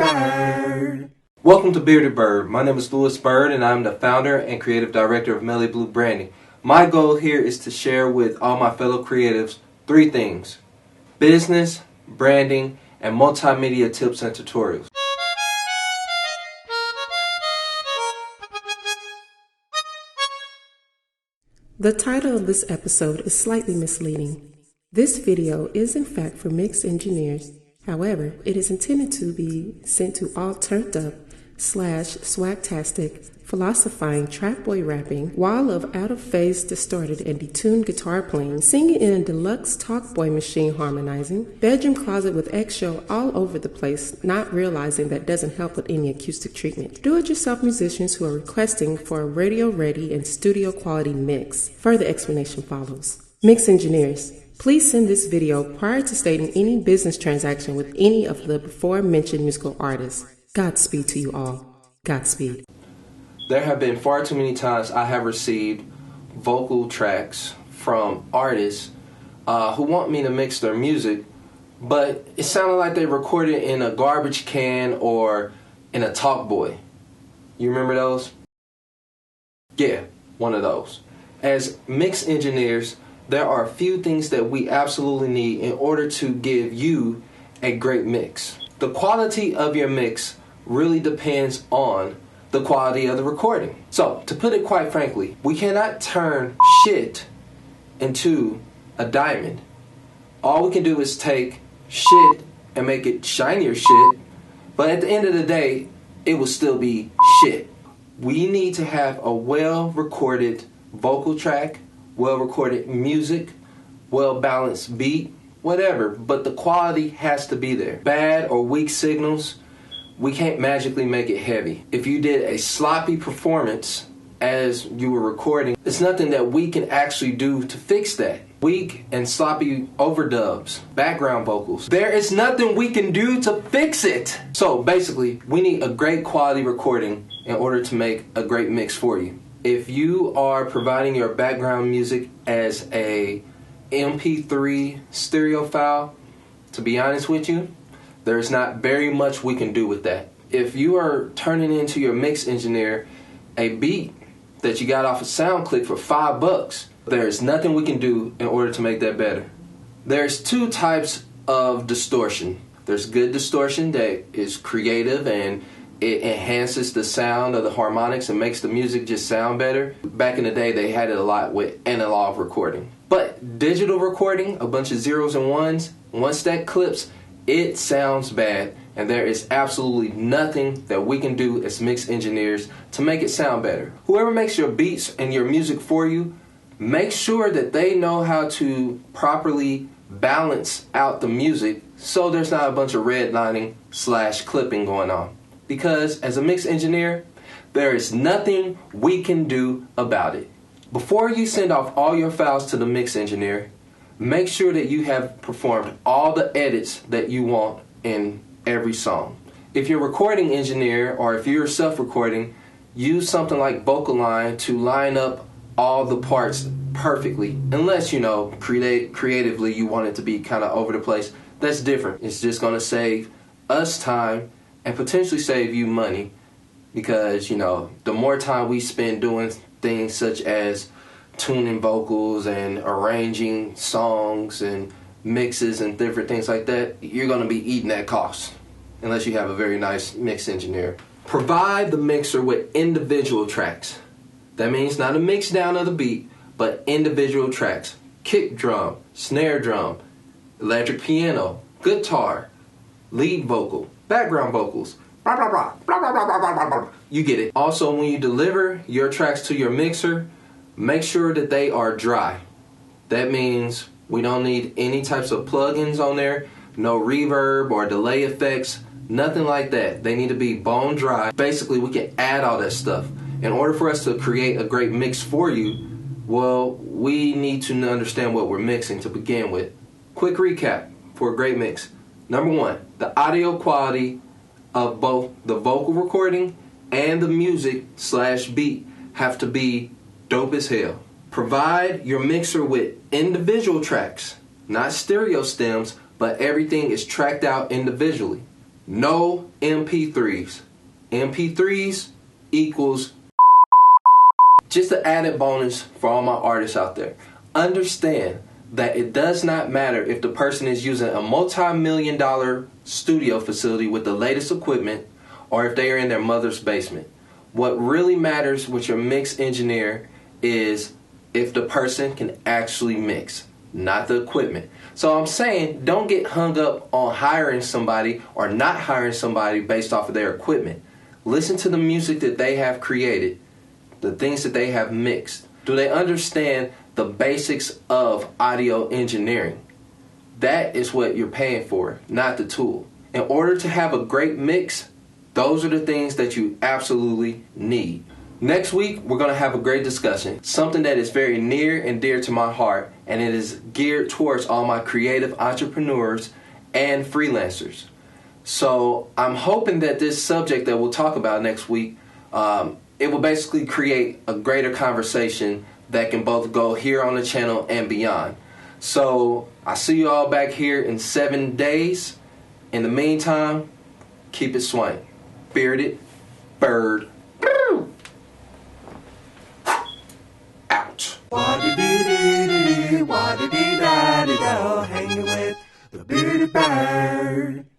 Bird. Welcome to Bearded Bird. My name is Louis Bird and I'm the founder and creative director of Melly Blue Branding. My goal here is to share with all my fellow creatives three things: business, branding, and multimedia tips and tutorials. The title of this episode is slightly misleading. This video is in fact for mix engineers. However, it is intended to be sent to all turned up / swagtastic, philosophizing track boy rapping, while of out of phase, distorted, and detuned guitar playing, singing in a deluxe talk boy machine harmonizing, bedroom closet with eggshell all over the place, not realizing that doesn't help with any acoustic treatment. Do-it-yourself musicians who are requesting for a radio-ready and studio-quality mix. Further explanation follows. Mix engineers, please send this video prior to stating any business transaction with any of the before-mentioned musical artists. Godspeed to you all. Godspeed. There have been far too many times I have received vocal tracks from artists who want me to mix their music, but it sounded like they recorded in a garbage can or in a talk boy. You remember those? Yeah, one of those. As mix engineers, there are a few things that we absolutely need in order to give you a great mix. The quality of your mix really depends on the quality of the recording. So, to put it quite frankly, we cannot turn shit into a diamond. All we can do is take shit and make it shinier shit, but at the end of the day, it will still be shit. We need to have a well-recorded vocal track, well-recorded music, well-balanced beat, whatever, but the quality has to be there. Bad or weak signals, we can't magically make it heavy. If you did a sloppy performance as you were recording, it's nothing that we can actually do to fix that. Weak and sloppy overdubs, background vocals, there is nothing we can do to fix it. So basically, we need a great quality recording in order to make a great mix for you. If you are providing your background music as a MP3 stereo file, to be honest with you, there's not very much we can do with that. If you are turning into your mix engineer a beat that you got off of SoundClick for $5, there is nothing we can do in order to make that better. There's two types of distortion. There's good distortion that is creative and it enhances the sound of the harmonics and makes the music just sound better. Back in the day, they had it a lot with analog recording. But digital recording, a bunch of zeros and ones, once that clips, it sounds bad, and there is absolutely nothing that we can do as mix engineers to make it sound better. Whoever makes your beats and your music for you, make sure that they know how to properly balance out the music so there's not a bunch of redlining / clipping going on. Because as a mix engineer, there is nothing we can do about it. Before you send off all your files to the mix engineer, make sure that you have performed all the edits that you want in every song. If you're a recording engineer or if you're self-recording, use something like Vocal Line to line up all the parts perfectly. Unless, creatively you want it to be kind of over the place. That's different. It's just going to save us time and potentially save you money because, the more time we spend doing things such as tuning vocals and arranging songs and mixes and different things like that, you're going to be eating that cost unless you have a very nice mix engineer. Provide the mixer with individual tracks. That means not a mix down of the beat, but individual tracks. Kick drum, snare drum, electric piano, guitar, lead vocal, background vocals, blah, blah, blah, blah, blah, blah, blah, blah, blah. You get it. Also, when you deliver your tracks to your mixer, make sure that they are dry. That means we don't need any types of plugins on there, no reverb or delay effects, nothing like that. They need to be bone dry. Basically, we can add all that stuff. In order for us to create a great mix for you, well, we need to understand what we're mixing to begin with. Quick recap for a great mix. Number one, the audio quality of both the vocal recording and the music / beat have to be dope as hell. Provide your mixer with individual tracks, not stereo stems, but everything is tracked out individually. No MP3s. MP3s equals just an added bonus for all my artists out there. Understand that it does not matter if the person is using a multi-million-dollar studio facility with the latest equipment or if they are in their mother's basement. What really matters with your mix engineer is if the person can actually mix, not the equipment. So I'm saying don't get hung up on hiring somebody or not hiring somebody based off of their equipment. Listen to the music that they have created, the things that they have mixed. Do they understand the basics of audio engineering? That is what you're paying for, not the tool. In order to have a great mix, those are the things that you absolutely need. Next week, we're going to have a great discussion, something that is very near and dear to my heart, and it is geared towards all my creative entrepreneurs and freelancers. So I'm hoping that this subject that we'll talk about next week, it will basically create a greater conversation that can both go here on the channel and beyond. So I'll see you all back here in 7 days. In the meantime, keep it swing. Bearded Bird.